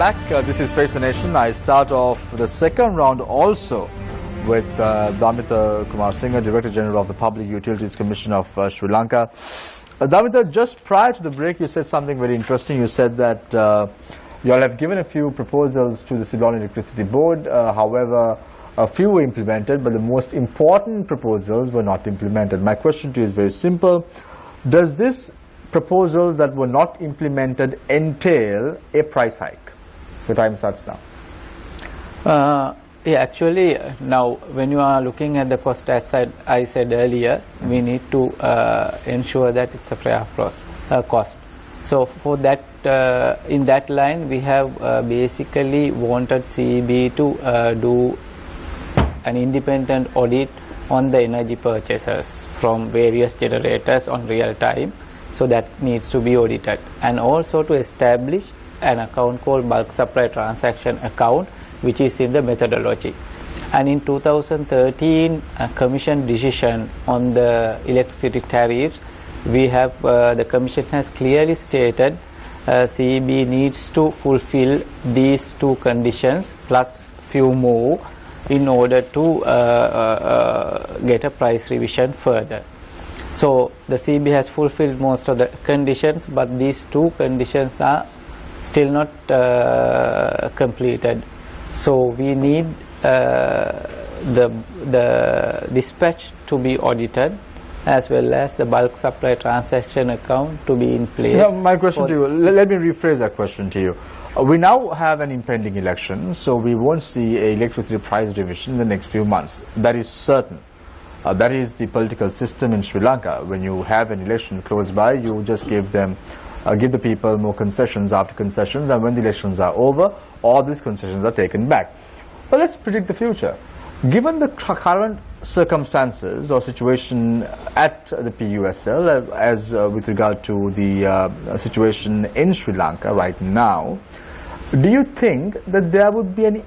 back. This is Face the Nation. I start off the second round also with Damita Kumar Singh, Director General of the Public Utilities Commission of Sri Lanka. Damita, just prior to the break, you said something very interesting. You said that you all have given a few proposals to the Ceylon Electricity Board. However, a few were implemented, but the most important proposals were not implemented. My question to you is very simple. Does this proposals that were not implemented entail a price hike? The time starts now. Yeah, actually, now when you are looking at the cost, as I said earlier, we need to ensure that it's a fair cost. So for that, in that line, we have basically wanted CEB to do an independent audit on the energy purchases from various generators on real time. So that needs to be audited, and also to establish an account called bulk supply transaction account, which is in the methodology. And in 2013 a commission decision on the electricity tariffs, we have the commission has clearly stated CEB needs to fulfill these two conditions plus few more in order to get a price revision further. So the CEB has fulfilled most of the conditions, but these two conditions are still not completed. So we need the dispatch to be audited, as well as the bulk supply transaction account to be in place. Now, my question to you, let me rephrase that question to you. We now have an impending election, so we won't see an electricity price revision in the next few months. That is certain. That is the political system in Sri Lanka. When you have an election close by, you just give the people more concessions after concessions, and when the elections are over, all these concessions are taken back. But let's predict the future. Given the current circumstances or situation at the PUSL, as with regard to the situation in Sri Lanka right now, do you think that there would be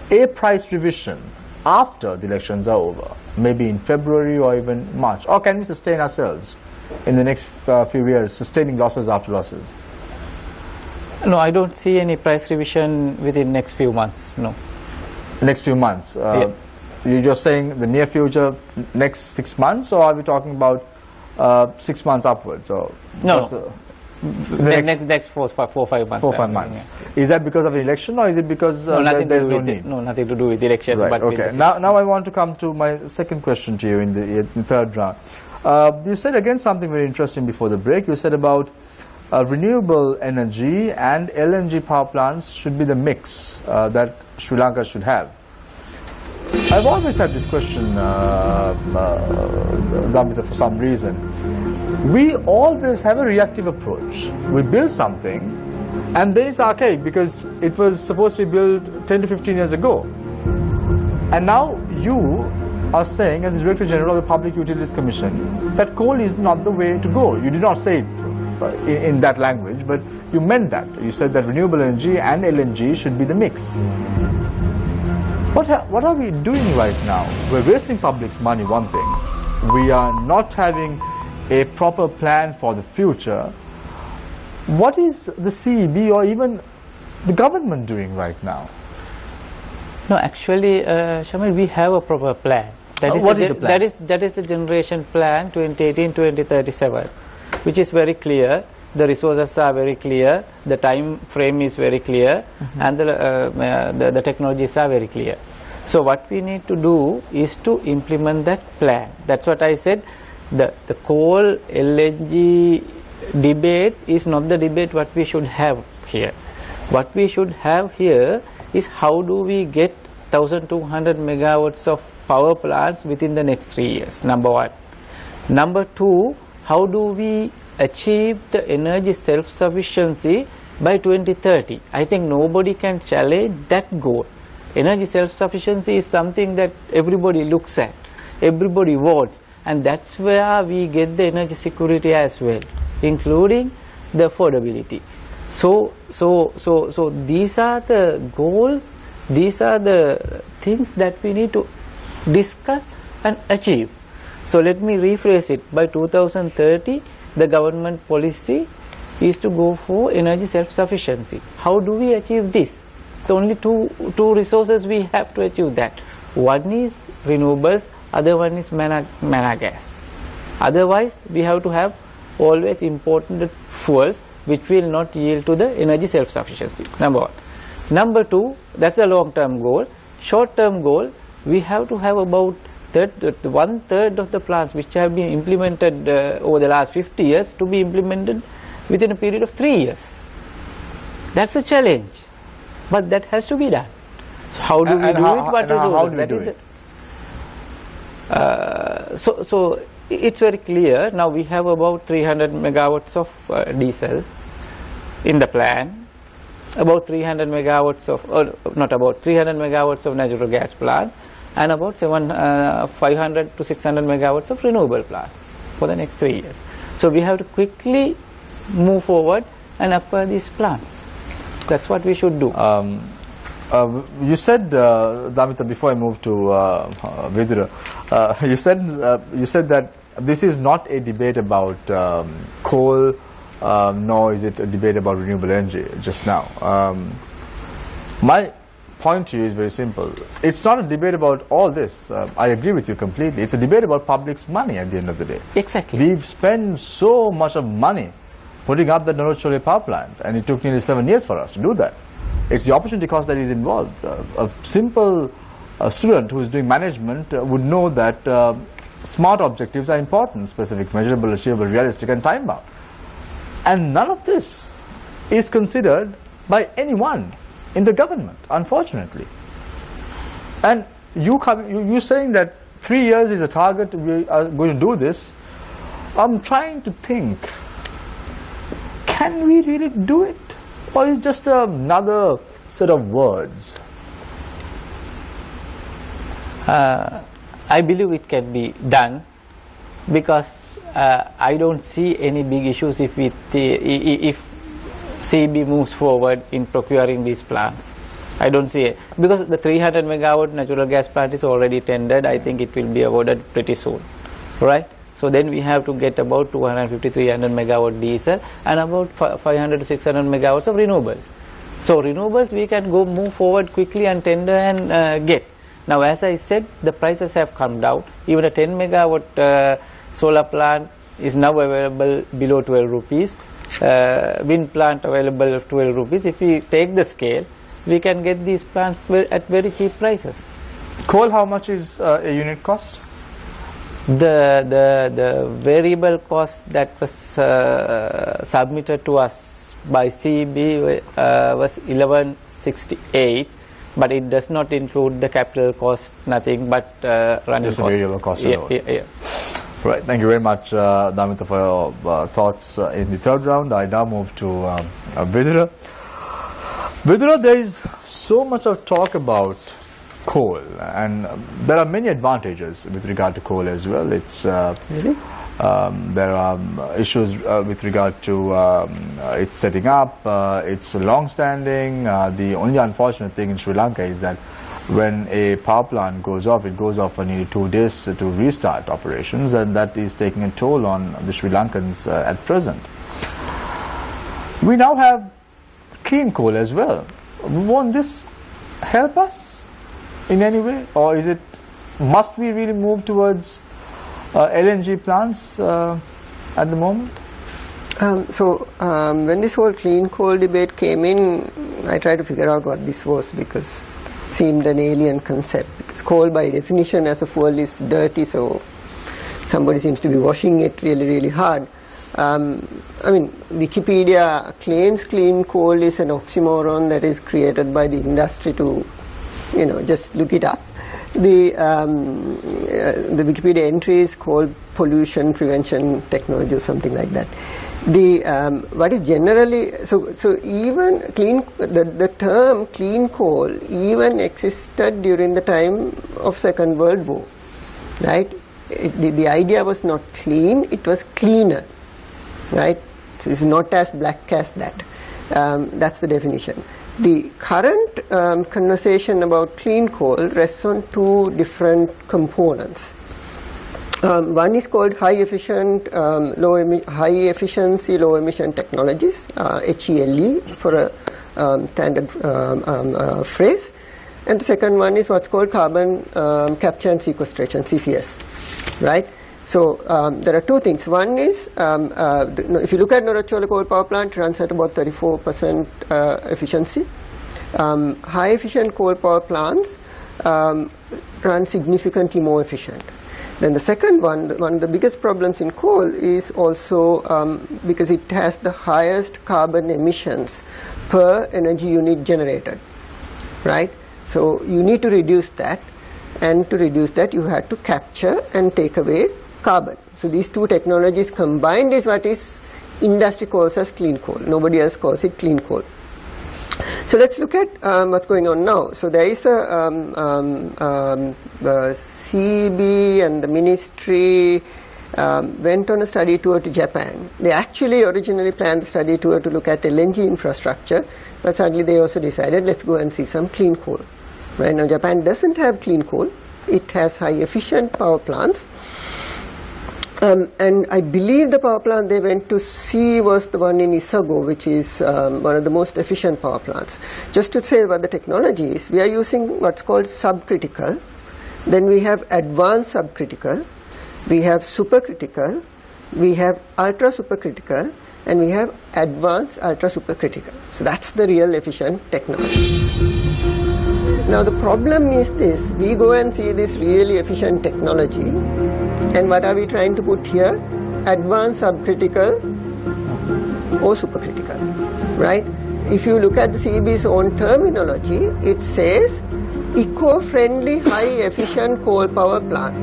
a price revision after the elections are over, maybe in February or even March? Or can we sustain ourselves in the next few years, sustaining losses after losses? No, I don't see any price revision within next few months, no. Next few months? Yeah. You're saying the near future, next 6 months, or are we talking about 6 months upwards? Or no, next 4 or 5 months. 4 or 5 months. Yeah. Is that because of an election, or is it because there's no need? No, nothing to do with elections. Right, but okay. Now I want to come to my second question to you in the third round. You said again something very interesting before the break. You said about renewable energy and LNG power plants should be the mix that Sri Lanka should have. I've always had this question, Damita, for some reason. We always have a reactive approach. We build something and then it's archaic because it was supposed to be built 10 to 15 years ago. And now you are saying, as the Director General of the Public Utilities Commission, that coal is not the way to go. You did not say it in that language, but you meant that. You said that renewable energy and LNG should be the mix. What are we doing right now? We're wasting public's money, one thing. We are not having a proper plan for the future. What is the CEB or even the government doing right now? No, actually, Shamil, we have a proper plan. What is the plan? That is the generation plan 2018-2037, which is very clear. The resources are very clear, the time frame is very clear, and the technologies are very clear. So what we need to do is to implement that plan. That's what I said. The coal LNG debate is not the debate what we should have here. What we should have here is how do we get 1,200 megawatts of power plants within the next 3 years, number one. Number two, how do we achieve the energy self-sufficiency by 2030. I think nobody can challenge that goal. Energy self-sufficiency is something that everybody looks at, everybody wants, and that's where we get the energy security as well, including the affordability. So these are the goals, these are the things that we need to discuss and achieve. So let me rephrase it. By 2030, the government policy is to go for energy self-sufficiency. How do we achieve this? The only two resources we have to achieve that. One is renewables, other one is mana gas. Otherwise, we have to have always imported fuels which will not yield to the energy self-sufficiency. Number one. Number two, that's a long-term goal. Short-term goal, we have to have about 1/3 of the plants which have been implemented over the last 50 years to be implemented within a period of 3 years. That's a challenge, but that has to be done. So how do we do it? What resources? How do we do it? So it's very clear. Now we have about 300 megawatts of diesel in the plan, about 300 megawatts of, not about 300 megawatts of natural gas plants, and about 500 to 600 megawatts of renewable plants for the next 3 years. So we have to quickly move forward and acquire these plants. That's what we should do. You said, Damita, before I move to Vidura, you said that this is not a debate about coal, nor is it a debate about renewable energy just now. My point to you is very simple. It's not a debate about all this. I agree with you completely. It's a debate about public's money at the end of the day. Exactly. We've spent so much of money putting up the North power plant, and it took nearly 7 years for us to do that. It's the opportunity cost that is involved. A simple student who is doing management would know that smart objectives are important: specific, measurable, achievable, realistic, and time-bound. And none of this is considered by anyone in the government, unfortunately. And you saying that 3 years is a target, we are going to do this. I'm trying to think, can we really do it? Or is it just another set of words? I believe it can be done, because I don't see any big issues if CB moves forward in procuring these plants. I don't see it, because the 300 megawatt natural gas plant is already tendered. I think it will be awarded pretty soon, right? So then we have to get about 250-300 megawatt diesel and about 500 to 600 megawatts of renewables. So renewables we can move forward quickly and tender and get. Now, as I said, the prices have come down. Even a 10 megawatt solar plant is now available below 12 rupees. Wind plant available at 12 rupees. If we take the scale, we can get these plants at very cheap prices. Coal, how much is a unit cost? The variable cost that was submitted to us by CEB was 1168, but it does not include the capital cost, nothing but running just cost. Variable cost. Yeah. Right. Thank you very much, Damita, for your thoughts in the third round. I now move to Vidura. Vidura, there is so much of talk about coal, and there are many advantages with regard to coal as well. It's Really? there are issues with regard to its setting up. It's long-standing. The only unfortunate thing in Sri Lanka is that when a power plant goes off, it goes off for nearly 2 days to restart operations, and that is taking a toll on the Sri Lankans at present. We now have clean coal as well. Won't this help us in any way, or is it, must we really move towards LNG plants at the moment? When this whole clean coal debate came in, I tried to figure out what this was, because it seemed an alien concept. Because coal by definition as a fuel is dirty, so somebody seems to be washing it really, really hard. I mean, Wikipedia claims clean coal is an oxymoron that is created by the industry to, just look it up. The Wikipedia entry is called pollution prevention technology or something like that. What is generally, so even the term clean coal even existed during the time of Second World War, right? The idea was not clean, it was cleaner, right? So it's not as black as that. That's the definition. The current conversation about clean coal rests on two different components. One is called high efficiency, low emission technologies, HELE for a standard phrase. And the second one is what's called carbon capture and sequestration, CCS, right? So there are two things. One is, if you look at Norachola coal power plant, it runs at about 34% efficiency. High efficient coal power plants run significantly more efficient. Then the second one of the biggest problems in coal is also because it has the highest carbon emissions per energy unit generated, right? So you need to reduce that, and to reduce that you have to capture and take away carbon. So these two technologies combined is what is industry calls as clean coal. Nobody else calls it clean coal. So let's look at what's going on now. So there is a CB and the ministry went on a study tour to Japan. They actually originally planned the study tour to look at LNG infrastructure, but suddenly they also decided, let's go and see some clean coal. Right now Japan doesn't have clean coal. It has high efficient power plants. And I believe the power plant they went to see was the one in Isago, which is one of the most efficient power plants. Just to say what the technology is, we are using what's called subcritical, then we have advanced subcritical, we have supercritical, we have ultra supercritical, and we have advanced ultra supercritical. So that's the real efficient technology. Now the problem is this, we go and see this really efficient technology, and what are we trying to put here? Advanced subcritical or supercritical, right? If you look at the CB's own terminology, it says eco-friendly high efficient coal power plant.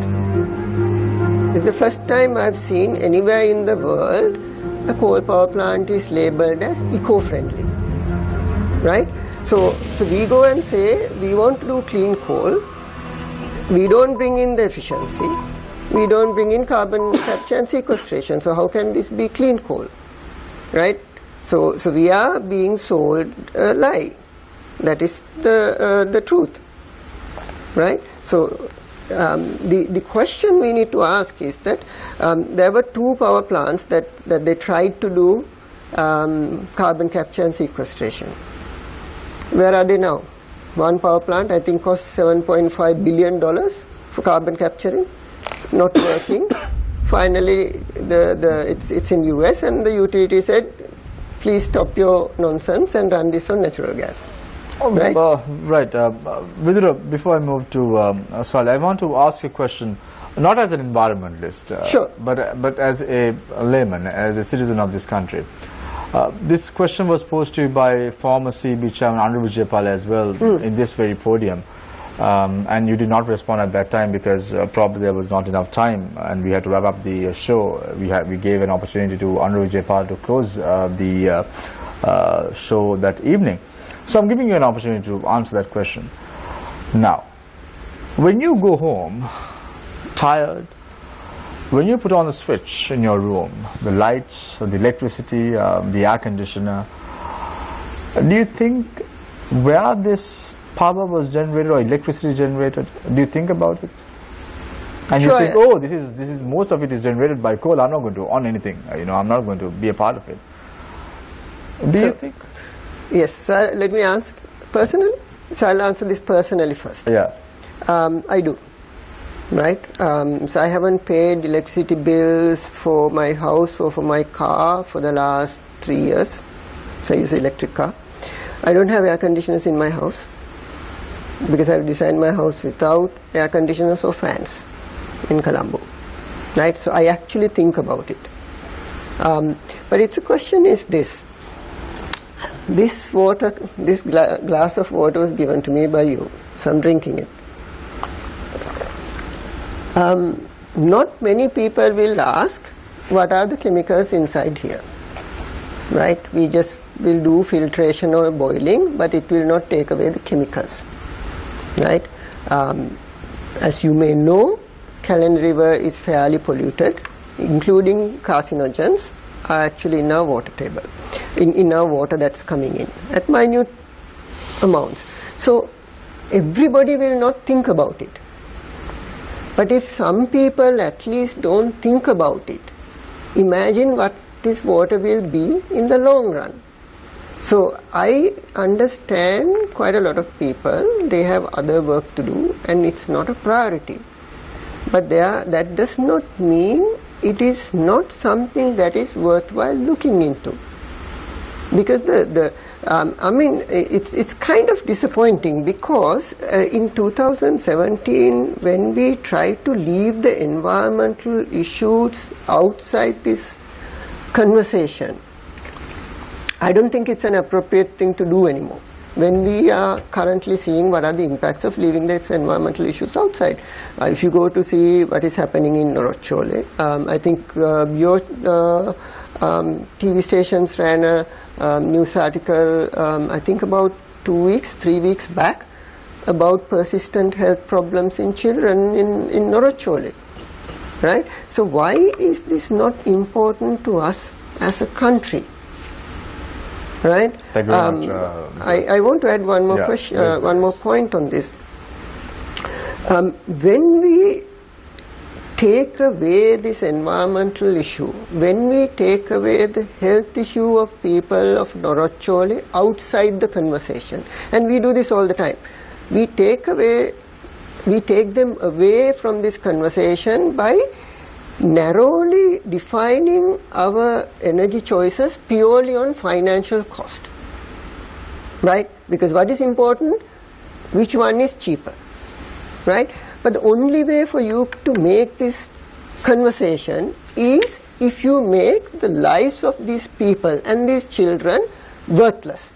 It's the first time I've seen anywhere in the world a coal power plant is labeled as eco-friendly, right? So we go and say we want to do clean coal, we don't bring in the efficiency, we don't bring in carbon capture and sequestration, so how can this be clean coal, right? So we are being sold a lie. That is the truth, right? So the question we need to ask is that there were two power plants that they tried to do carbon capture and sequestration. Where are they now? One power plant I think cost $7.5 billion for carbon capturing, not working. Finally it's in US, and the utility said, please stop your nonsense and run this on natural gas. Right. Right. Vidura, before I move to Salih, I want to ask a question, not as an environmentalist, sure, but as a layman, as a citizen of this country. This question was posed to you by former CB chairman Andrew Vijaypal as well in this very podium, and you did not respond at that time because probably there was not enough time, and we had to wrap up the show. We gave an opportunity to Andrew Vijaypal to close the show that evening. So I'm giving you an opportunity to answer that question. Now, when you go home tired, when you put on the switch in your room, the lights, the electricity, the air conditioner, do you think where this power was generated or electricity generated? Do you think about it? And sure, you think, oh, this is most of it is generated by coal. I'm not going to own anything. I'm not going to be a part of it. Do you think? Yes. So let me answer personally. So I'll answer this personally first. Yeah. I do. Right. So I haven't paid electricity bills for my house or for my car for the last 3 years. So I use an electric car. I don't have air conditioners in my house because I've designed my house without air conditioners or fans in Colombo. Right. So I actually think about it. But it's a question is this. This water, this glass of water was given to me by you, so I'm drinking it. Not many people will ask, what are the chemicals inside here? Right? We just will do filtration or boiling, but it will not take away the chemicals. Right? As you may know, Kallan River is fairly polluted, including carcinogens are actually in our water table, in our water that's coming in at minute amounts. So everybody will not think about it. But if some people at least don't think about it, imagine what this water will be in the long run. So I understand quite a lot of people, they have other work to do and it's not a priority. But that does not mean it is not something that is worthwhile looking into. Because I mean, it's kind of disappointing because in 2017, when we tried to leave the environmental issues outside this conversation, I don't think it's an appropriate thing to do anymore. When we are currently seeing what are the impacts of leaving these environmental issues outside. If you go to see what is happening in Norocciole, I think your TV stations ran a news article, I think about 3 weeks back, about persistent health problems in children in Norocciole. Right? So why is this not important to us as a country? Right? Thank you very much. I want to add one more question, one more point on this. When we take away this environmental issue, when we take away the health issue of people of Norocciole outside the conversation, and we do this all the time, we take them away from this conversation by narrowly defining our energy choices purely on financial cost. Right? Because what is important? Which one is cheaper? Right? But the only way for you to make this conversation is if you make the lives of these people and these children worthless.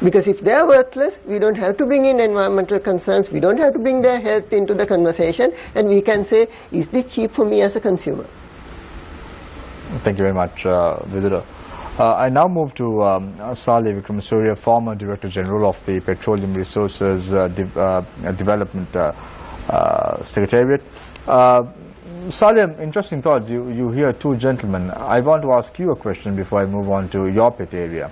Because if they are worthless, we don't have to bring in environmental concerns, we don't have to bring their health into the conversation, and we can say, is this cheap for me as a consumer? Thank you very much, Vidura. I now move to Saleh Vikramasuriya, former Director General of the Petroleum Resources Development Secretariat. Saleh, interesting thoughts. You hear two gentlemen. I want to ask you a question before I move on to your pet area.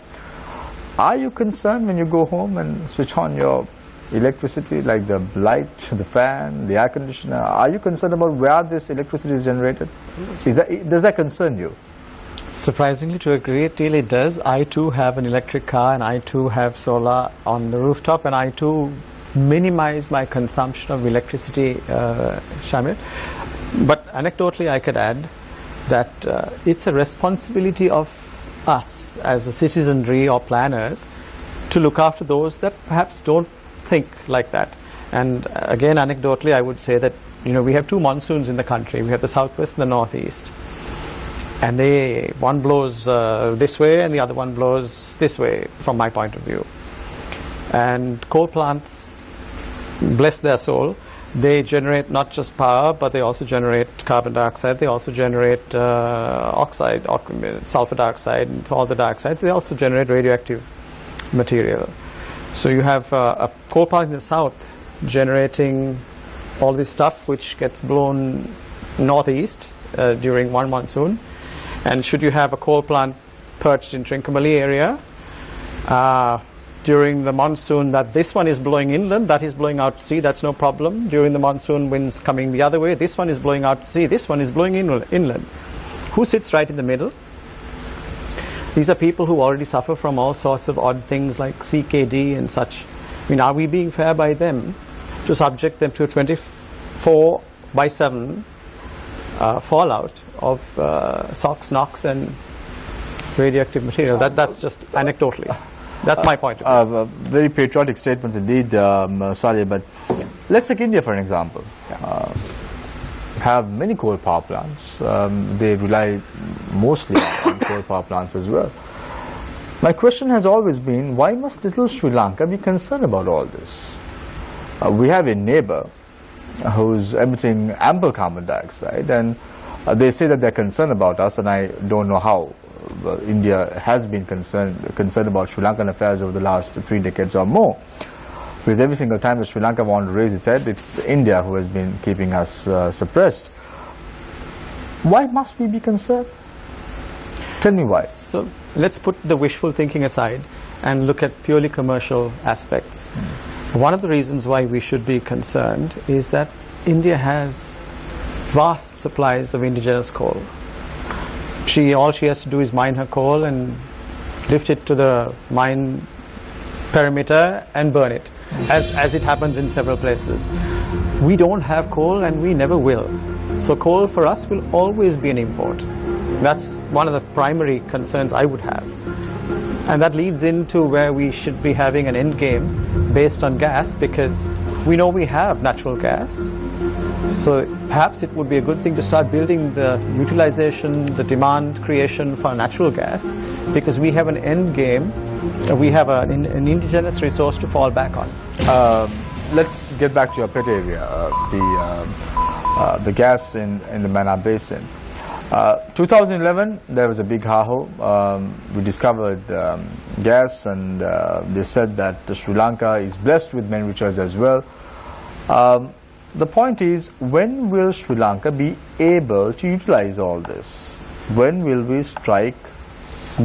Are you concerned when you go home and switch on your electricity, like the light, the fan, the air conditioner? Are you concerned about where this electricity is generated? Does that concern you? Surprisingly, to a great deal it does. I too have an electric car and I too have solar on the rooftop, and I too minimize my consumption of electricity, Shamil. But anecdotally I could add that it's a responsibility of us as a citizenry or planners to look after those that perhaps don't think like that. And again, anecdotally, I would say that we have two monsoons in the country. We have the southwest and the northeast, and one blows this way and the other one blows this way from my point of view. And coal plants, bless their soul, they generate not just power, but they also generate carbon dioxide, they also generate oxide, sulfur dioxide, and all the dioxides. They also generate radioactive material. So you have a coal plant in the south generating all this stuff which gets blown northeast during one monsoon. And should you have a coal plant perched in Trincomalee area, during the monsoon that this one is blowing inland, that is blowing out to sea, that's no problem. During the monsoon winds coming the other way, this one is blowing out to sea, this one is blowing inland. Who sits right in the middle? These are people who already suffer from all sorts of odd things like CKD and such. I mean, are we being fair by them to subject them to a 24/7 fallout of SOx, NOx and radioactive material? That's just anecdotally. That's my point of view. Very patriotic statements indeed, Saleh, but let's take India for an example. Have many coal power plants. They rely mostly on coal power plants as well. My question has always been, why must little Sri Lanka be concerned about all this? We have a neighbor who's emitting ample carbon dioxide, and they say that they're concerned about us, and I don't know how. India has been concerned about Sri Lankan affairs over the last 3 decades or more. Because every single time that Sri Lanka wanted to raise its head, it's India who has been keeping us suppressed. Why must we be concerned? Tell me why. So let's put the wishful thinking aside and look at purely commercial aspects. One of the reasons why we should be concerned is that India has vast supplies of indigenous coal. All she has to do is mine her coal and lift it to the mine perimeter and burn it, as it happens in several places. We don't have coal and we never will. So coal for us will always be an import. That's one of the primary concerns I would have. And that leads into where we should be having an end game based on gas, because we know we have natural gas. So perhaps it would be a good thing to start building the utilization, the demand creation for natural gas, because we have an end game, we have an indigenous resource to fall back on. Let's get back to your pet area, the gas in the Mannar Basin. 2011, there was a big ha-ho. We discovered gas, and they said that Sri Lanka is blessed with many riches as well. The point is, when will Sri Lanka be able to utilize all this? When will we strike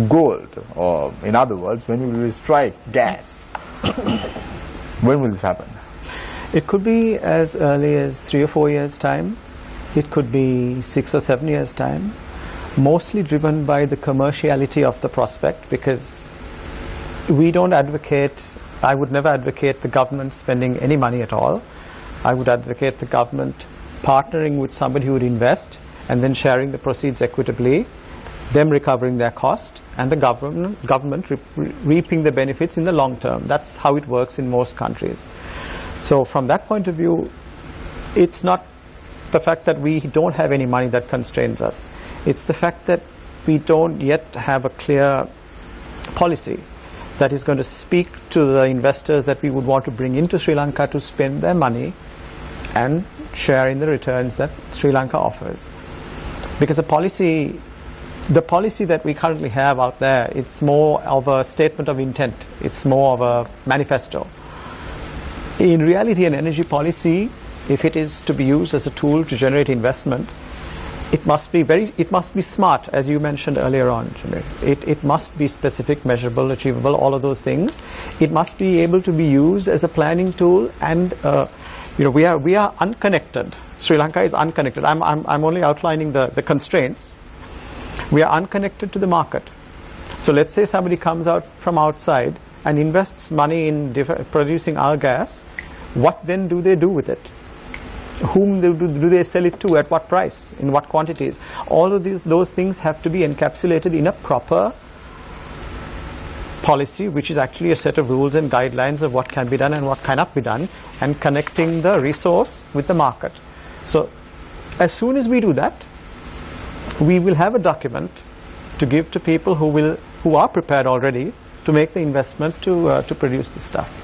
gold? Or in other words, when will we strike gas? When will this happen? It could be as early as 3 or 4 years' time. It could be 6 or 7 years' time. Mostly driven by the commerciality of the prospect, because we don't advocate, I would never advocate the government spending any money at all. I would advocate the government partnering with somebody who would invest and then sharing the proceeds equitably, them recovering their cost, and the government reaping the benefits in the long term. That's how it works in most countries. So from that point of view, it's not the fact that we don't have any money that constrains us. It's the fact that we don't yet have a clear policy that is going to speak to the investors that we would want to bring into Sri Lanka to spend their money and share in the returns that Sri Lanka offers. Because the policy that we currently have out there, it's more of a statement of intent. It's more of a manifesto. In reality, an energy policy, if it is to be used as a tool to generate investment, it must be smart, as you mentioned earlier on, Jamir. It must be specific, measurable, achievable, all of those things. It must be able to be used as a planning tool, and we are unconnected. Sri Lanka is unconnected. I'm only outlining the constraints. We are unconnected to the market. So let's say somebody comes out from outside and invests money in producing our gas. What then do they do with it? Whom do they sell it to, at what price, in what quantities? All of those things have to be encapsulated in a proper policy, which is actually a set of rules and guidelines of what can be done and what cannot be done, and connecting the resource with the market. So as soon as we do that, we will have a document to give to people who are prepared already to make the investment to produce the stuff.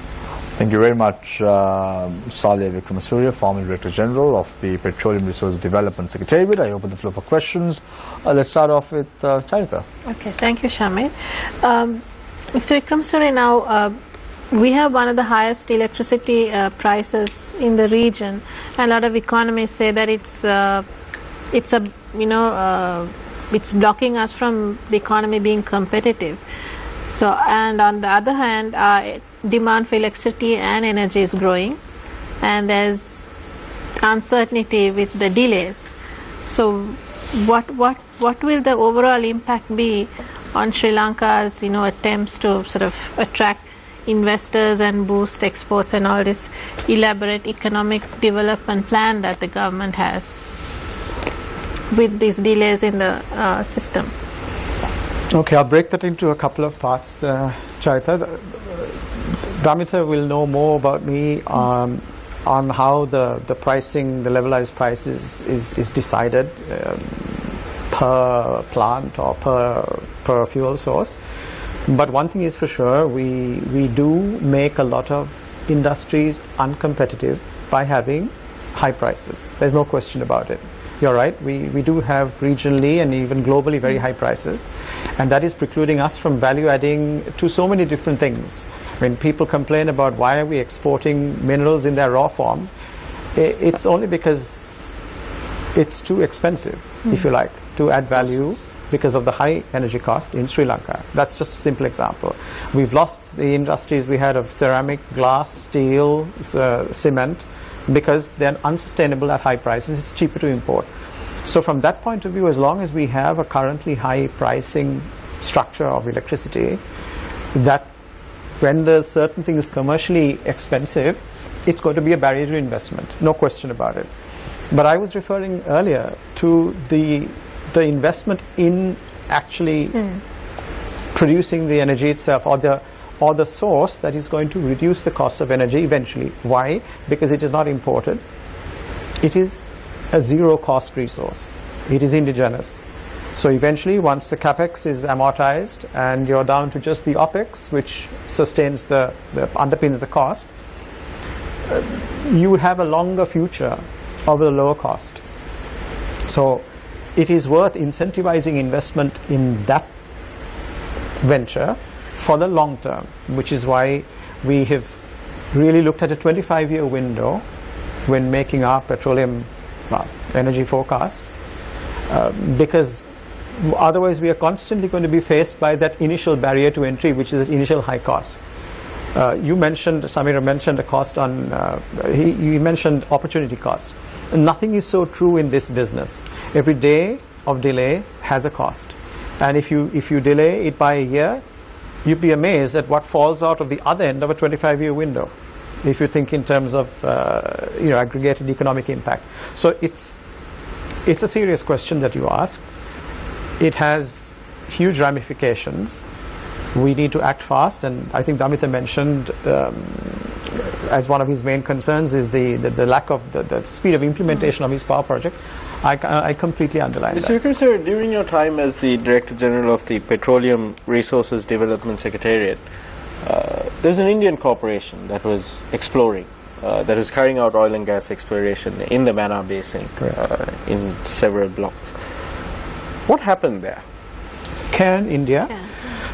Thank you very much, Saleh Vikramasuriya, former Director General of the Petroleum Resource Development Secretariat. I open the floor for questions. Let's start off with Charita. Okay, thank you, Shamir. Mr. Vikramasuriya, now we have one of the highest electricity prices in the region, and a lot of economists say that it's blocking us from the economy being competitive. So, and on the other hand, demand for electricity and energy is growing, and there's uncertainty with the delays. So what will the overall impact be on Sri Lanka's attempts to sort of attract investors and boost exports and all this elaborate economic development plan that the government has with these delays in the system? Okay, I'll break that into a couple of parts, Charita. Damita will know more about me on how the pricing, the levelized price is decided per plant or per fuel source. But one thing is for sure, we do make a lot of industries uncompetitive by having high prices. There's no question about it. You're right, we do have regionally and even globally very high prices, and that is precluding us from value adding to so many different things. When people complain about why are we exporting minerals in their raw form, it's only because it's too expensive, if you like, to add value because of the high energy cost in Sri Lanka. That's just a simple example. We've lost the industries we had of ceramic, glass, steel, cement, because they're unsustainable at high prices. It's cheaper to import. So from that point of view, as long as we have a currently high pricing structure of electricity that renders certain things commercially expensive, it's going to be a barrier to investment, no question about it. But I was referring earlier to the investment in actually producing the energy itself, or the source that is going to reduce the cost of energy eventually. Why? Because it is not imported. It is a zero cost resource. It is indigenous. So eventually, once the capex is amortized and you're down to just the opex, which sustains underpins the cost, you would have a longer future of a lower cost. So it is worth incentivizing investment in that venture for the long term, which is why we have really looked at a 25-year window when making our petroleum energy forecasts, because otherwise we are constantly going to be faced by that initial barrier to entry, which is the initial high cost. You mentioned, Samira mentioned a cost on, you mentioned opportunity cost. Nothing is so true in this business. Every day of delay has a cost. And if you delay it by a year, you'd be amazed at what falls out of the other end of a 25-year window, if you think in terms of aggregated economic impact. So it's a serious question that you ask. It has huge ramifications. We need to act fast, and I think Damita mentioned as one of his main concerns is the lack of the speed of implementation of his power project. I completely underline that. Mr. Vikram sir, during your time as the Director General of the Petroleum Resources Development Secretariat, there's an Indian corporation that was exploring, that was carrying out oil and gas exploration in the Mannar Basin in several blocks. What happened there? Can India? Yeah.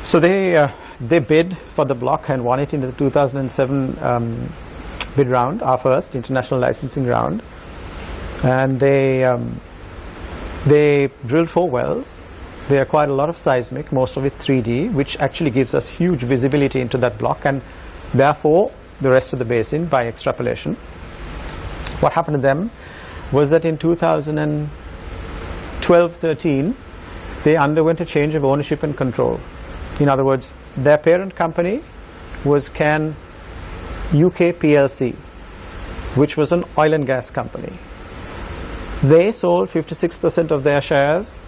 So they bid for the block and won it in the 2007 bid round, our first international licensing round. And they drilled 4 wells. They acquired a lot of seismic, most of it 3D, which actually gives us huge visibility into that block and therefore the rest of the basin by extrapolation. What happened to them was that in 2012-13, they underwent a change of ownership and control. In other words, their parent company was Can UK PLC, which was an oil and gas company. They sold 56% of their shares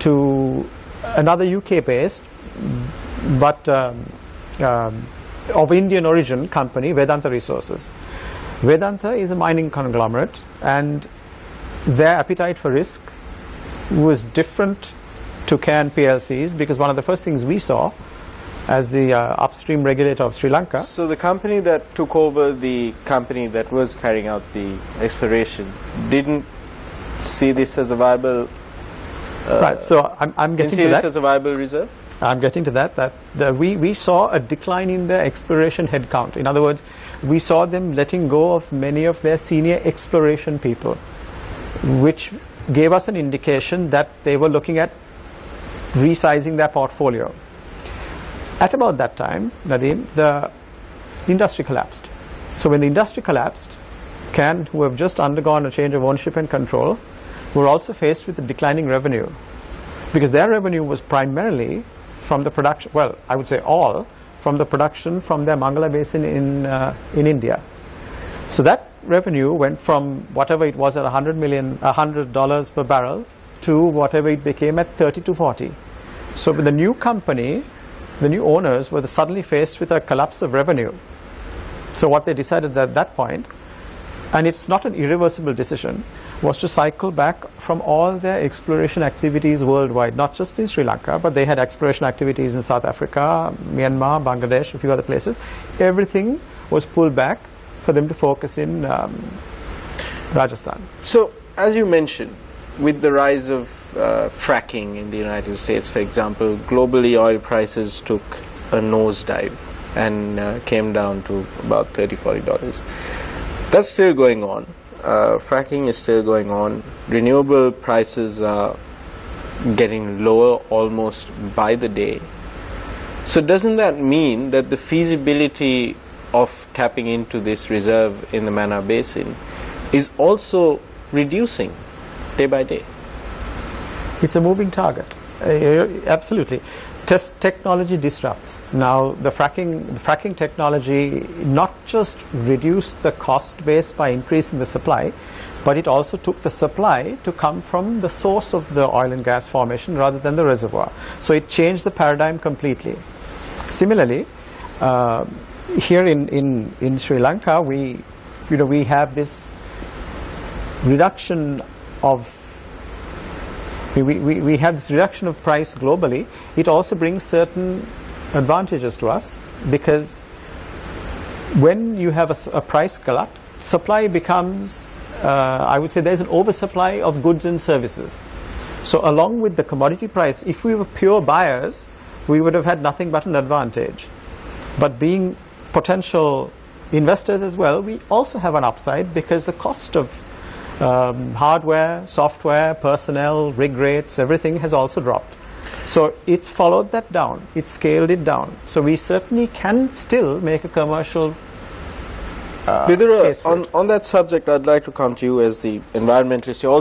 to another UK-based, but of Indian origin company, Vedanta Resources. Vedanta is a mining conglomerate, and their appetite for risk was different to Can PLCs, because one of the first things we saw as the upstream regulator of Sri Lanka. So the company that took over the company that was carrying out the exploration didn't see this as a viable right, so I'm getting to that. This as a viable reserve? I'm getting to that. We saw a decline in their exploration headcount. In other words, we saw them letting go of many of their senior exploration people, which gave us an indication that they were looking at resizing their portfolio. At about that time, Nadeem, the industry collapsed. So when the industry collapsed, Can, who have just undergone a change of ownership and control, were also faced with a declining revenue, because their revenue was primarily from the production, well, I would say all, from the production from their Mangala Basin in India. So that revenue went from whatever it was at $100 per barrel to whatever it became at 30 to 40. So with the new company, the new owners were suddenly faced with a collapse of revenue. So what they decided at that point, and it's not an irreversible decision, was to cycle back from all their exploration activities worldwide, not just in Sri Lanka, but they had exploration activities in South Africa, Myanmar, Bangladesh, a few other places. Everything was pulled back for them to focus in Rajasthan. So, as you mentioned, with the rise of fracking in the United States, for example, globally oil prices took a nosedive and came down to about $30–40. That's still going on. Fracking is still going on. Renewable prices are getting lower almost by the day. So doesn't that mean that the feasibility of tapping into this reserve in the Mannar Basin is also reducing day by day. It's a moving target. Absolutely. Technology disrupts. Now, the fracking technology not just reduced the cost base by increasing the supply, but it also took the supply to come from the source of the oil and gas formation rather than the reservoir. So it changed the paradigm completely. Similarly, here in Sri Lanka, we have this reduction of we have this reduction of price globally. It also brings certain advantages to us, because when you have a price glut, supply becomes, I would say there's an oversupply of goods and services. So along with the commodity price, if we were pure buyers, we would have had nothing but an advantage. But being potential investors as well, we also have an upside, because the cost of hardware, software, personnel, rig rates, everything has also dropped. So it's followed that down, it's scaled it down. So we certainly can still make a commercial case for it. On that subject, I'd like to come to you as the environmentalist. You're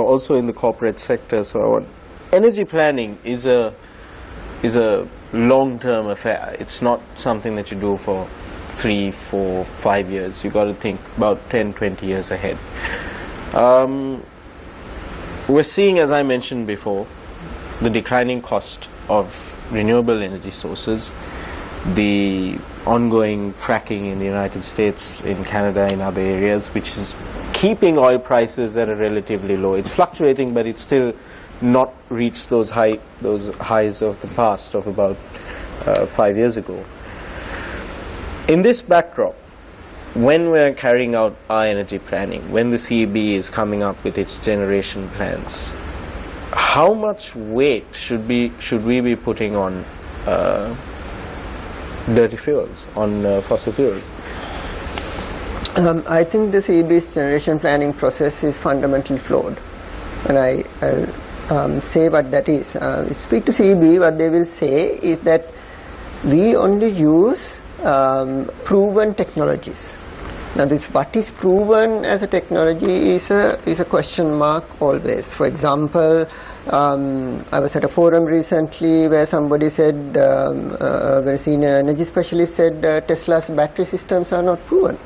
also in the corporate sector, so energy planning is a long-term affair. It's not something that you do for 3, 4, 5 years. You've got to think about 10, 20 years ahead. We're seeing, as I mentioned before, the declining cost of renewable energy sources, the ongoing fracking in the United States, in Canada, in other areas, which is keeping oil prices at a relatively low. It's fluctuating, but it's still not reached those highs of the past of about 5 years ago. In this backdrop, when we're carrying out our energy planning, when the CEB is coming up with its generation plans, how much weight should we be putting on dirty fuels, on fossil fuels? I think the CEB's generation planning process is fundamentally flawed, and I'll say what that is. Speak to CEB, what they will say is that we only use proven technologies. Now, what is proven as a technology is a question mark always. For example, I was at a forum recently where somebody said, a very senior energy specialist said, Tesla's battery systems are not proven.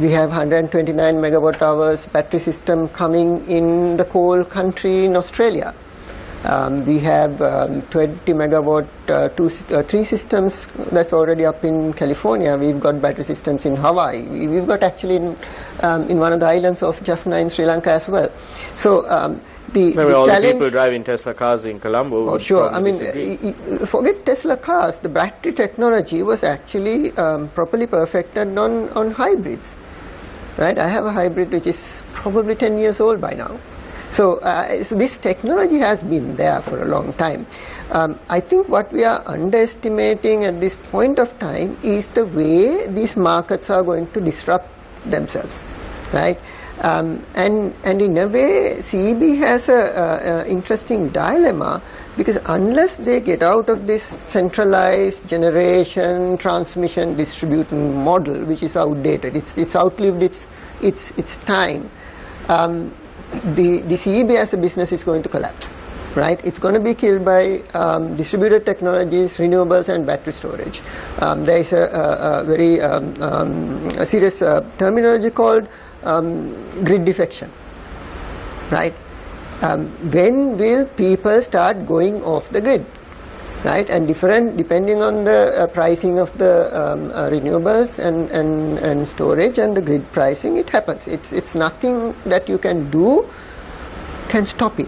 We have 129 megawatt hours battery system coming in the coal country in Australia. We have 20 megawatt 3 systems that's already up in California. We've got battery systems in Hawaii. We've got actually in one of the islands of Jaffna in Sri Lanka as well. So all the people driving Tesla cars in Colombo would sure. I mean, forget Tesla cars. The battery technology was actually properly perfected on hybrids. Right? I have a hybrid which is probably 10 years old by now. So this technology has been there for a long time. I think what we are underestimating at this point of time is the way these markets are going to disrupt themselves, right? And in a way, CEB has a interesting dilemma, because unless they get out of this centralized generation, transmission, distribution model, which is outdated, it's outlived its time. The CEB as a business is going to collapse, right? It's going to be killed by distributed technologies, renewables, and battery storage. There is a very serious terminology called grid defection, right? When will people start going off the grid, right? And depending on the pricing of the renewables and storage and the grid pricing, it happens. It's nothing that you can do can stop it.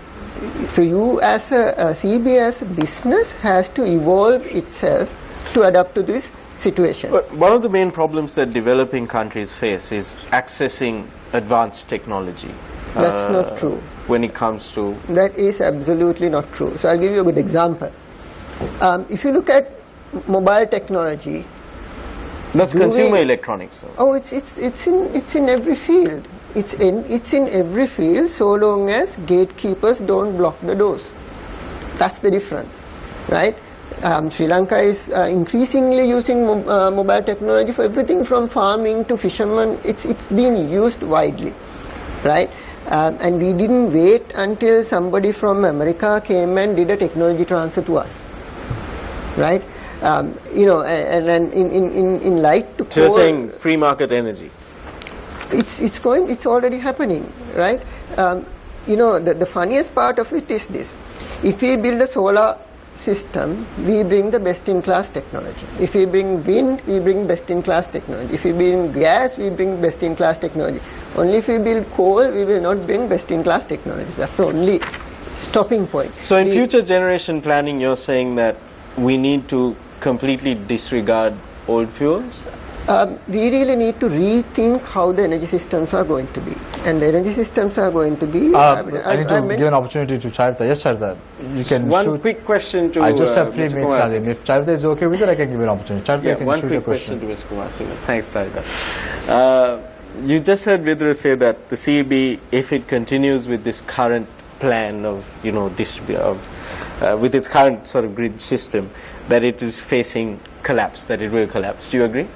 So you as a CEB as a business has to evolve itself to adapt to this situation. But one of the main problems that developing countries face is accessing advanced technology. That's not true. When it comes to... That is absolutely not true. So I'll give you a good example. If you look at mobile technology, that's consumer electronics, though. Oh, it's in every field. It's in every field, so long as gatekeepers don't block the doors. That's the difference, right? Sri Lanka is increasingly using mobile technology for everything from farming to fishermen. It's been used widely, right? And we didn't wait until somebody from America came and did a technology transfer to us, right? You know, and in light to So you're saying free market energy? It's already happening, right? You know, the funniest part of it is this: if we build a solar system, we bring the best-in-class technology. If we bring wind, we bring best-in-class technology. If we bring gas, we bring best-in-class technology. Only if we build coal, we will not bring best-in-class technology. That's the only stopping point. So in future generation planning, you're saying that we need to completely disregard old fuels? We really need to rethink how the energy systems are going to be. And the energy systems are going to be... I need to give an opportunity to Charita. Yes, Charita, you can One shoot. quick question to I just have 3 Mr. minutes, Kumar Nazim. If Charita is okay with it, I can give an opportunity. Charita, you Yeah, can one shoot quick a question. question to Mr. Kumar Singh. Thanks, Sarita. You just heard Vidra say that the CEB, if it continues with this current plan of, you know, with its current sort of grid system, that it is facing collapse, that it will collapse. Do you agree?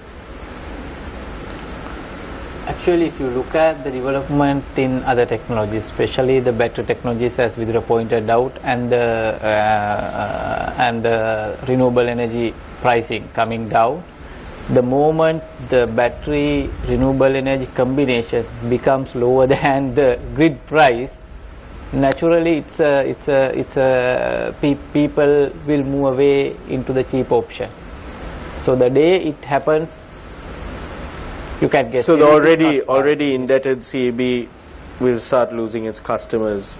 Actually, if you look at the development in other technologies, especially the battery technologies, as Vidra pointed out, and the renewable energy pricing coming down, the moment the battery renewable energy combinations becomes lower than the grid price, naturally people will move away into the cheap option. So the day it happens, you can get. So the already indebted CEB will start losing its customers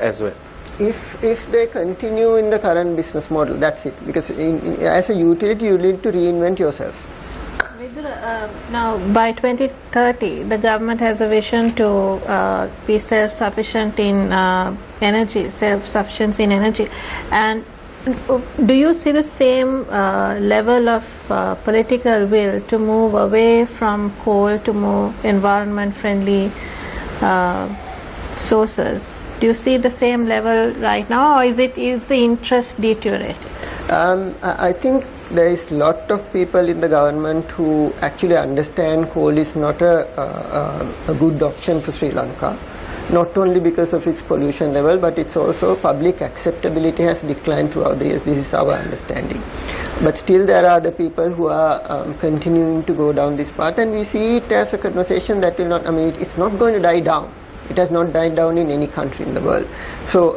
as well. If they continue in the current business model, that's it. Because as a utility, you need to reinvent yourself. Now, by 2030, the government has a vision to be self-sufficient in energy, self-sufficiency in energy. And do you see the same level of political will to move away from coal to more environment-friendly sources? Do you see the same level right now, or is the interest deteriorating? I think there is a lot of people in the government who actually understand coal is not a good option for Sri Lanka. Not only because of its pollution level, but it's also public acceptability has declined throughout the years. This is our understanding. But still there are the people who are continuing to go down this path, and we see it as a conversation that will not, I mean, it's not going to die down. It has not died down in any country in the world. So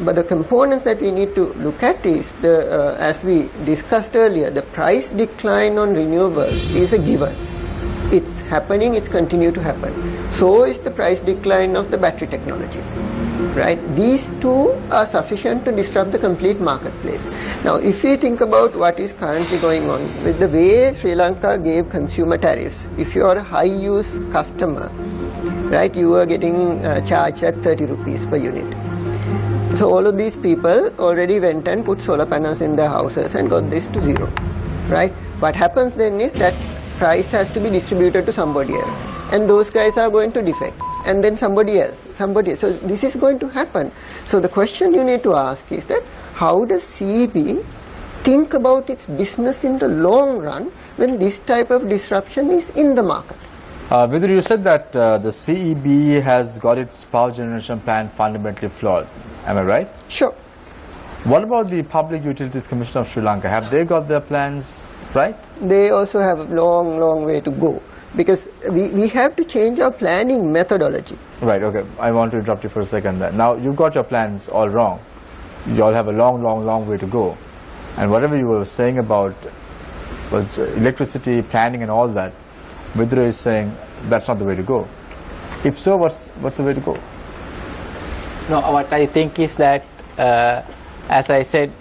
but the components that we need to look at is, as we discussed earlier, the price decline on renewables is a given. It's happening, it's continued to happen. So is the price decline of the battery technology, right? These two are sufficient to disrupt the complete marketplace. Now, if we think about what is currently going on, with the way Sri Lanka gave consumer tariffs, if you are a high-use customer, right, you are getting charged at 30 rupees per unit. So all of these people already went and put solar panels in their houses and got this to zero, right? What happens then is that price has to be distributed to somebody else, and those guys are going to defect, and then somebody else. So this is going to happen. So the question you need to ask is that, how does CEB think about its business in the long run when this type of disruption is in the market? Vidra, you said that the CEB has got its power generation plan fundamentally flawed. Am I right? Sure. What about the Public Utilities Commission of Sri Lanka? Have they got their plans right? They also have a long way to go, because we have to change our planning methodology. Right, okay. I want to interrupt you for a second there. Now, you've got your plans all wrong. You all have a long way to go. And whatever you were saying about electricity planning and all that, Vidra is saying that's not the way to go. If so, what's the way to go? No, what I think is that, as I said,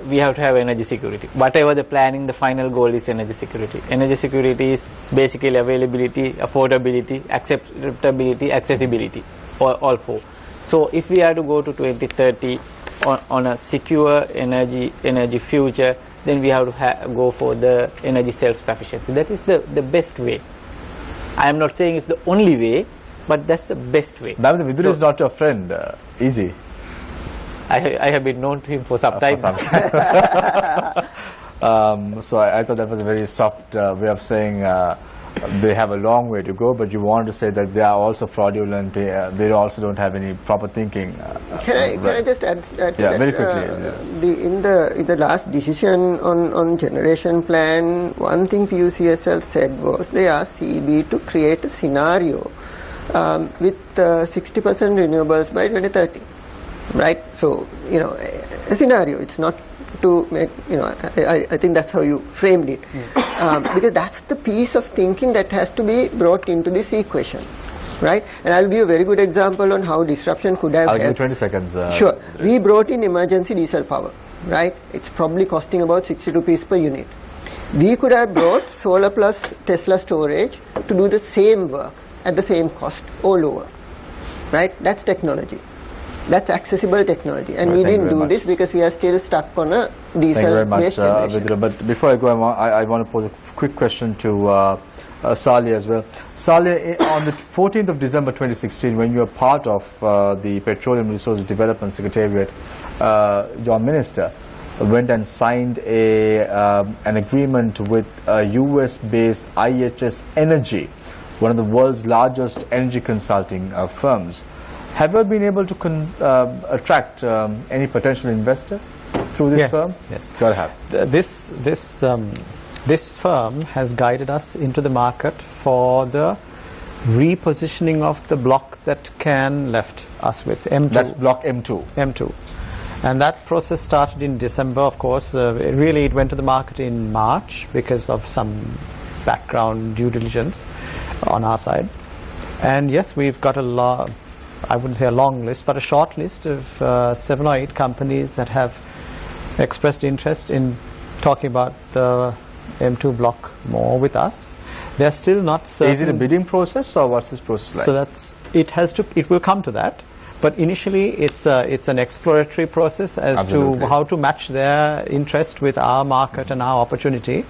we have to have energy security. Whatever the planning, the final goal is energy security. Energy security is basically availability, affordability, acceptability, accessibility, all four. So if we are to go to 2030 on a secure energy future, then we have to go for the energy self-sufficiency. That is the best way. I am not saying it's the only way, but that's the best way. Vidra is not your friend, easy. I have been known to him for some time. So I thought that was a very soft way of saying they have a long way to go, but you want to say that they are also fraudulent, they also don't have any proper thinking. Can I just add to that? Very quickly. In the last decision on generation plan, one thing PUCSL said was they asked CEB to create a scenario with 60% renewables by 2030. Right? So, a scenario, it's not to make, I think that's how you framed it. Because that's the piece of thinking that has to be brought into this equation. Right? And I'll give you a very good example on how disruption could have I'll give you 20 seconds. Sure. We brought in emergency diesel power. Right? It's probably costing about 60 rupees per unit. We could have brought solar plus Tesla storage to do the same work at the same cost or lower. Right? That's technology. That's accessible technology, and we didn't do this because we are still stuck on a diesel-based generation. But before I go, I want to pose a quick question to Saleh as well. Saleh, on the 14th of December 2016, when you were part of the Petroleum Resources Development Secretariat, your minister went and signed an agreement with US-based IHS Energy, one of the world's largest energy consulting firms. Have you been able to attract any potential investor through this firm? Yes. Go ahead. This firm has guided us into the market for the repositioning of the block that Can left us with, M2. That's block M2. M2. And that process started in December, of course. Really, it went to the market in March because of some background due diligence on our side. And yes, we've got I wouldn't say a long list, but a short list of 7 or 8 companies that have expressed interest in talking about the M2 block more with us. They're still not certain. Is it a bidding process, or what's this process like? So it will come to that, but initially it's an exploratory process as to how to match their interest with our market and our opportunity.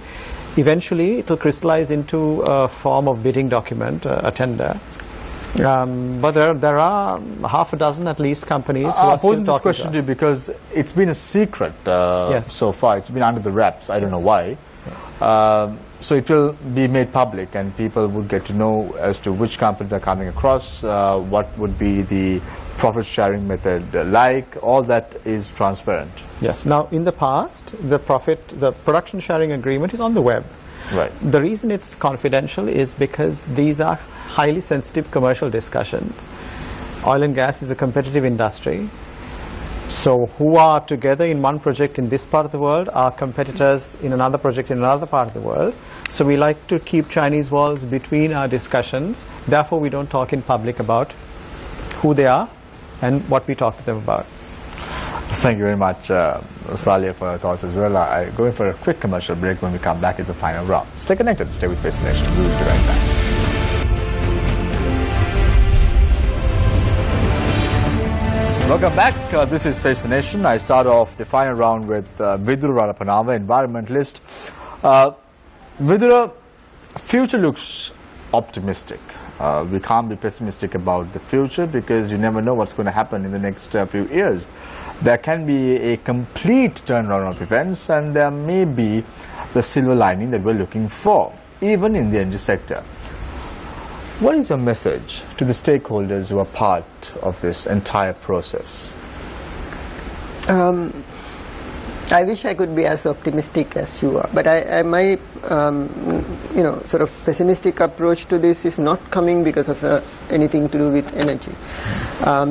Eventually it will crystallize into a form of bidding document, a tender. But there are half a dozen at least companies who are still talking to us. I'm posing this question to you because it's been a secret so far. It's been under the wraps. I don't know why. Yes. So it will be made public, and people would get to know as to which companies are coming across, what would be the profit sharing method like. All that is transparent. Yes. Now, in the past, the production sharing agreement is on the web. Right. The reason it's confidential is because these are highly sensitive commercial discussions. Oil and gas is a competitive industry. So who are together in one project in this part of the world are competitors in another project in another part of the world. So we like to keep Chinese walls between our discussions. Therefore, we don't talk in public about who they are and what we talk to them about. Thank you very much, Saleh, for your thoughts as well. I'm going for a quick commercial break. When we come back, it's the final round. Stay connected. Stay with Face the Nation. We'll be right back. Welcome back. This is Face the Nation. I start off the final round with Vidura Ranapanava, environmentalist. Vidura, future looks optimistic. We can't be pessimistic about the future because you never know what's going to happen in the next few years. There can be a complete turnaround of events, and there may be the silver lining that we're looking for, even in the energy sector. What is your message to the stakeholders who are part of this entire process? I wish I could be as optimistic as you are, but my sort of pessimistic approach to this is not coming because of anything to do with energy.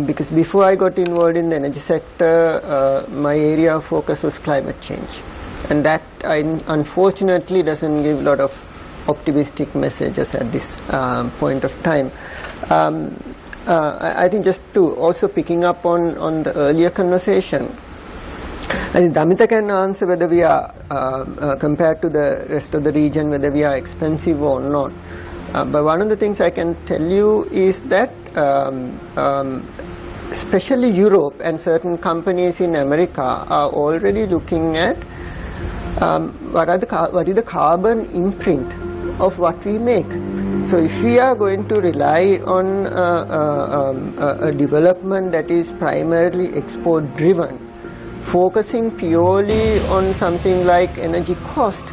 Because before I got involved in the energy sector, my area of focus was climate change, and that unfortunately doesn't give a lot of optimistic messages at this point of time. I think just to also picking up on the earlier conversation, I think Damita can answer whether we are, compared to the rest of the region, whether we are expensive or not. But one of the things I can tell you is that especially Europe and certain companies in America are already looking at what is the carbon imprint of what we make. So if we are going to rely on a development that is primarily export driven, focusing purely on something like energy cost,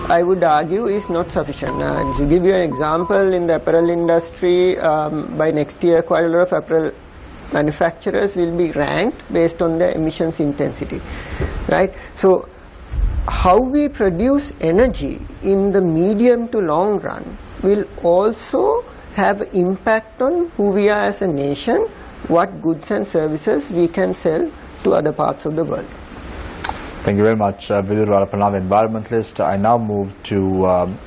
I would argue is not sufficient. To give you an example, in the apparel industry, by next year quite a lot of apparel manufacturers will be ranked based on their emissions intensity, right? So how we produce energy in the medium to long run will also have impact on who we are as a nation, what goods and services we can sell to other parts of the world. Thank you very much, Vidur Rarapanam, environmentalist. I now move to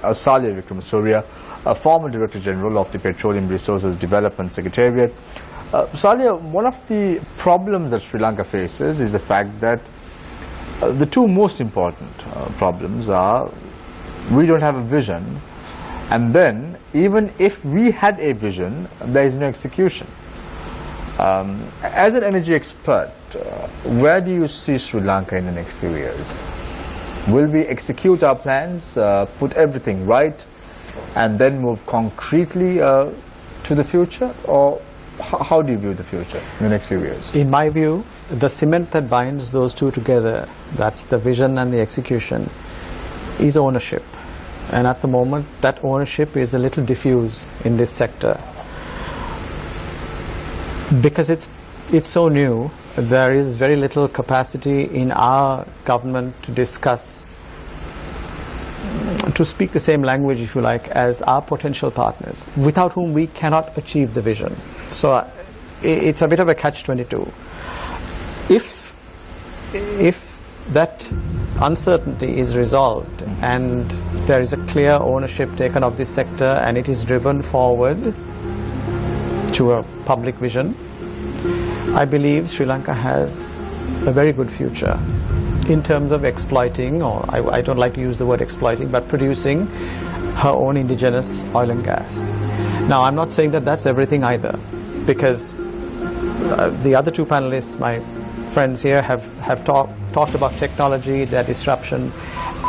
Salia Vikramasuriya, a former Director General of the Petroleum Resources Development Secretariat. Salia, one of the problems that Sri Lanka faces is the fact that the two most important problems are we don't have a vision, and then even if we had a vision, there is no execution. As an energy expert, where do you see Sri Lanka in the next few years? Will we execute our plans, put everything right, and then move concretely to the future? Or how do you view the future in the next few years? In my view, the cement that binds those two together, that's the vision and the execution, is ownership. And at the moment, that ownership is a little diffuse in this sector. Because it's so new, there is very little capacity in our government to discuss, to speak the same language, if you like, as our potential partners, without whom we cannot achieve the vision. So it's a bit of a catch-22. If that uncertainty is resolved and there is a clear ownership taken of this sector and it is driven forward to a public vision, I believe Sri Lanka has a very good future in terms of exploiting, or I don't like to use the word exploiting, but producing her own indigenous oil and gas. Now, I'm not saying that that's everything either, because the other two panelists, my friends here, have talked about technology, their disruption,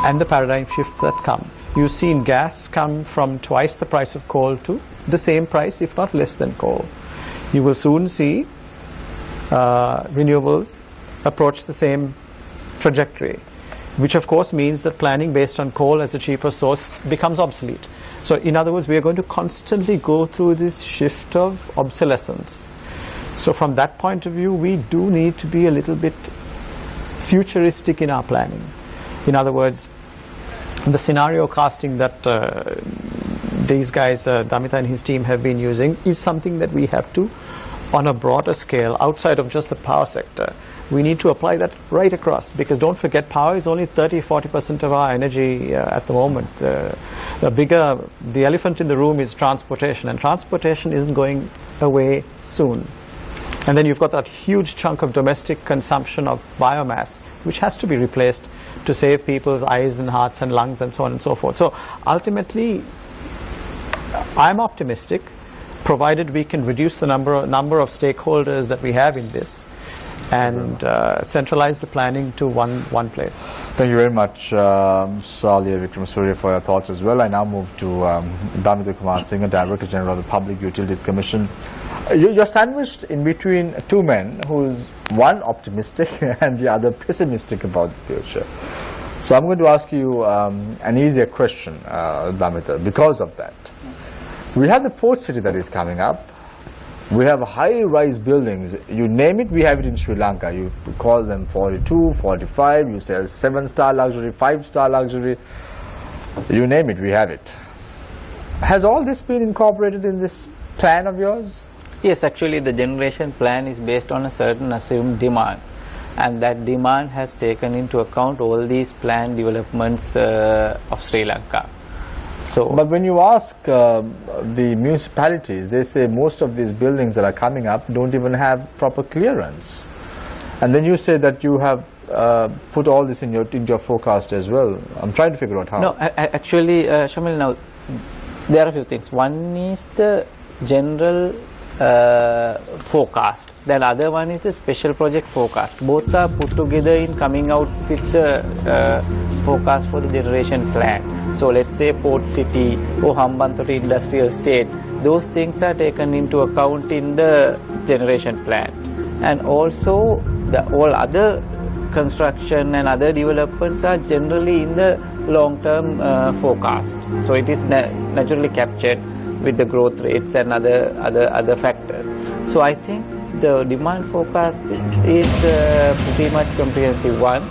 and the paradigm shifts that come. You've seen gas come from twice the price of coal to the same price, if not less than coal. You will soon see renewables approach the same trajectory, which of course means that planning based on coal as a cheaper source becomes obsolete. So in other words, we are going to constantly go through this shift of obsolescence. So from that point of view, we do need to be a little bit futuristic in our planning. In other words, the scenario casting that these guys, Damita and his team, have been using is something that we have to, on a broader scale, outside of just the power sector, we need to apply that right across, because don't forget, power is only 30-40% of our energy at the moment. The elephant in the room is transportation, and transportation isn't going away soon. And then you've got that huge chunk of domestic consumption of biomass, which has to be replaced to save people's eyes and hearts and lungs and so on and so forth. So ultimately, I'm optimistic, provided we can reduce the number of stakeholders that we have in this and centralize the planning to one place. Thank you very much, Salia Vikramasuriya, for your thoughts as well. I now move to Damita Kumar Singh, Director General of the Public Utilities Commission. You're sandwiched in between two men, who's one optimistic and the other pessimistic about the future. So I'm going to ask you an easier question, Damita, because of that. We have the port city that is coming up. We have high-rise buildings. You name it, we have it in Sri Lanka. You call them 42, 45. You sell 7-star luxury, 5-star luxury. You name it, we have it. Has all this been incorporated in this plan of yours? Yes, actually the generation plan is based on a certain assumed demand, and that demand has taken into account all these planned developments of Sri Lanka. So, but when you ask the municipalities, they say most of these buildings that are coming up don't even have proper clearance. And then you say that you have put all this in your forecast as well. I'm trying to figure out how. No, actually, Shamil, now there are a few things. One is the general forecast. Then other one is the special project forecast. Both are put together in coming out with the forecast for the generation plan. So let's say Port City or Hambantota Industrial Estate, those things are taken into account in the generation plan. And also all other construction and other developments are generally in the long-term forecast. So it is naturally captured with the growth rates and other factors. So I think the demand forecast is pretty much comprehensive one,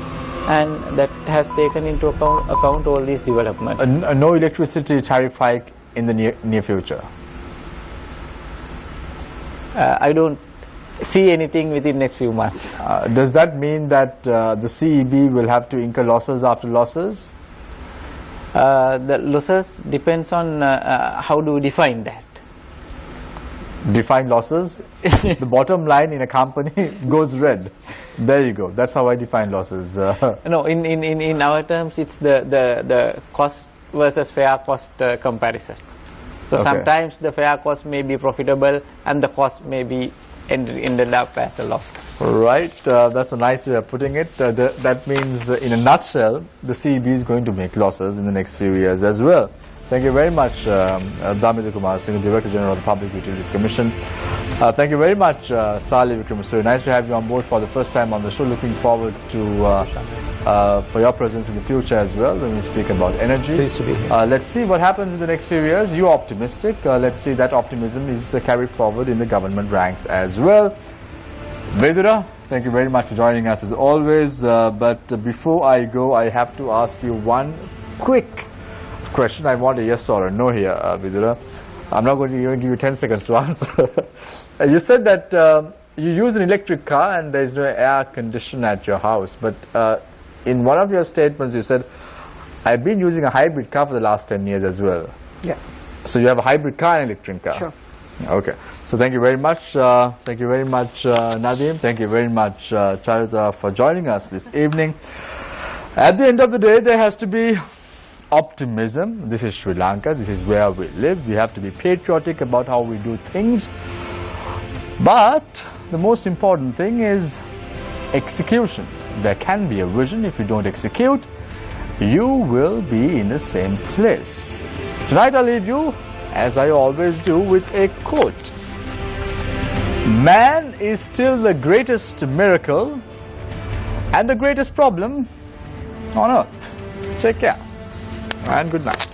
and that has taken into account all these developments. No electricity tariff hike in the near future? I don't see anything within next few months. Does that mean that the CEB will have to incur losses after losses? The losses depends on how do we define that. Define losses? The bottom line in a company goes red. There you go. That's how I define losses. No, in our terms, it's the cost versus fair cost comparison. So Okay. sometimes the fair cost may be profitable and the cost may be ended up as a loss. Right, that's a nice way of putting it. That means, in a nutshell, the CEB is going to make losses in the next few years as well. Thank you very much, Damitra Kumar Singh, Director General of the Public Utilities Commission. Thank you very much, Sali Vikramasuri. Nice to have you on board for the first time on the show. Looking forward to for your presence in the future as well when we speak about energy. Pleased to be here. Let's see what happens in the next few years. You're optimistic. Let's see that optimism is carried forward in the government ranks as well. Vedura, thank you very much for joining us as always. But before I go, I have to ask you one quick question. I want a yes or a no here, Vedura. I'm not going to even give you 10 seconds to answer. You said that you use an electric car and there is no air condition at your house. But in one of your statements, you said, I've been using a hybrid car for the last 10 years as well. Yeah. So you have a hybrid car and electric car? Sure. Okay. So thank you very much. Thank you very much, Nadeem. Thank you very much, Charita, for joining us this evening. At the end of the day, there has to be optimism. This is Sri Lanka. This is where we live. We have to be patriotic about how we do things. But the most important thing is execution. There can be a vision. If you don't execute, you will be in the same place. Tonight I'll leave you, as I always do, with a quote. Man is still the greatest miracle and the greatest problem on earth. Take care and good night.